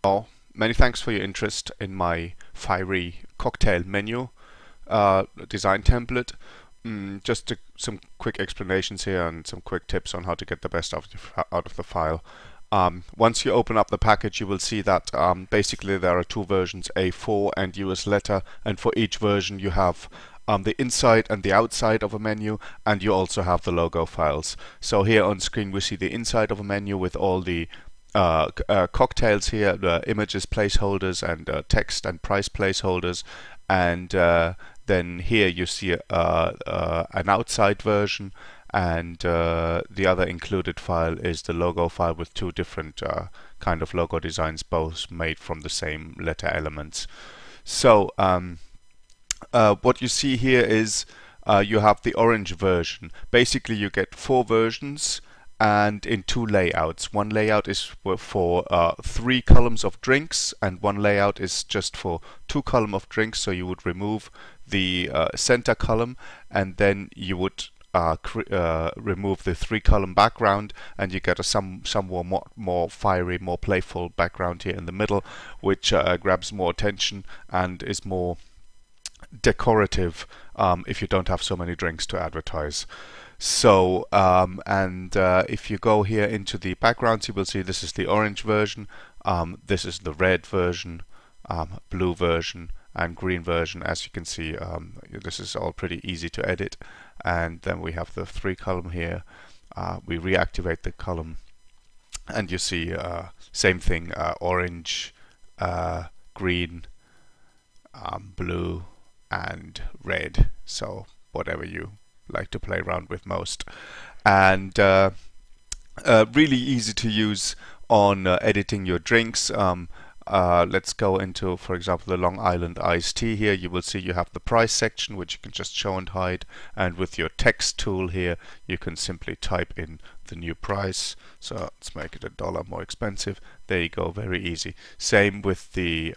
Well, many thanks for your interest in my fiery cocktail menu design template. Some quick explanations here and some quick tips on how to get the best out of the file. Once you open up the package, you will see that basically there are two versions, A4 and US letter, and for each version you have the inside and the outside of a menu, and you also have the logo files. So here on screen we see the inside of a menu with all the cocktails here, the images placeholders and text and price placeholders, and then here you see an outside version, and the other included file is the logo file with two different kind of logo designs, both made from the same letter elements. So what you see here is you have the orange version. Basically you get four versions and in two layouts. One layout is for 3 columns of drinks, and one layout is just for 2 columns of drinks. So you would remove the center column, and then you would remove the 3-column background, and you get a somewhat more fiery, more playful background here in the middle, which grabs more attention and is more decorative if you don't have so many drinks to advertise. So if you go here into the backgrounds, you will see this is the orange version, this is the red version, blue version, and green version. As you can see, this is all pretty easy to edit. And then we have the 3-column here. We reactivate the column, and you see same thing: orange, green, blue, and red. So whatever you like to play around with most, and really easy to use on editing your drinks. Let's go into, for example, the Long Island iced tea. Here you will see you have the price section, which you can just show and hide, and with your text tool here you can simply type in the new price. So let's make it $1 more expensive. There you go, very easy. Same with the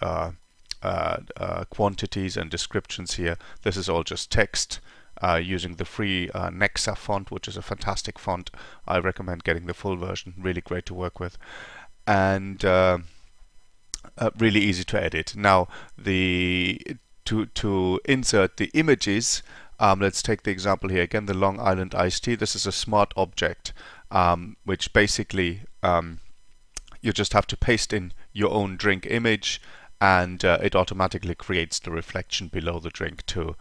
quantities and descriptions here. This is all just text using the free Nexa font, which is a fantastic font. I recommend getting the full version, really great to work with, and really easy to edit. Now to insert the images, let's take the example here again, the Long Island iced tea. This is a smart object, which basically you just have to paste in your own drink image, and it automatically creates the reflection below the drink too.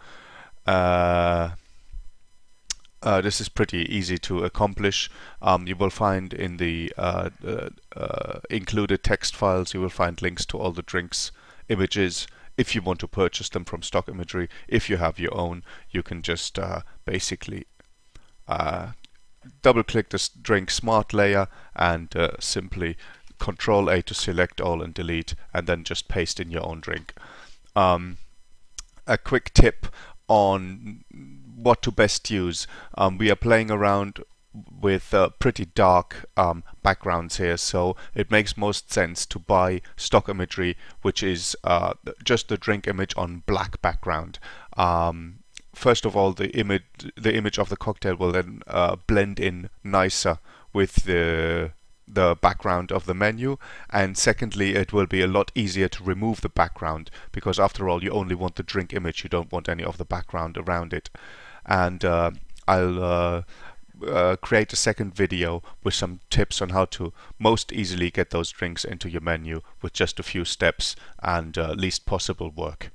This is pretty easy to accomplish. You will find in the included text files, you will find links to all the drinks images if you want to purchase them from stock imagery. If you have your own, you can just basically double click this drink smart layer and simply Control A to select all and delete, and then just paste in your own drink. A quick tip on what to best use. We are playing around with pretty dark backgrounds here, so it makes most sense to buy stock imagery, which is just the drink image on black background. First of all, the image of the cocktail will then blend in nicer with the background of the menu, and secondly, it will be a lot easier to remove the background, because after all you only want the drink image, you don't want any of the background around it. And I'll create a second video with some tips on how to most easily get those drinks into your menu with just a few steps and least possible work.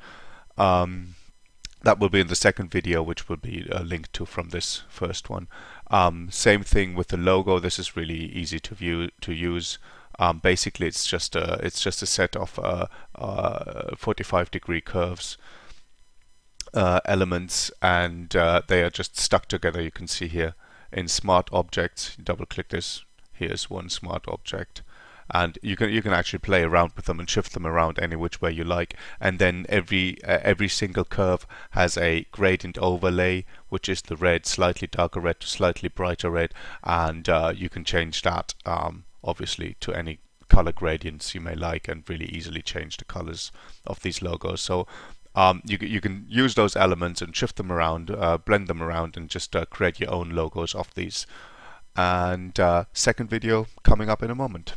That will be in the second video, which will be linked to from this first one. Same thing with the logo. This is really easy to use. Basically, it's just a set of 45-degree curves elements, and they are just stuck together. You can see here in Smart Objects. Double click this. Here's one smart object. And you can actually play around with them and shift them around any which way you like. And then every single curve has a gradient overlay, which is the red, slightly darker red to slightly brighter red, and you can change that obviously to any color gradients you may like, and really easily change the colors of these logos. So you can use those elements and shift them around, blend them around, and just create your own logos of these. And second video coming up in a moment.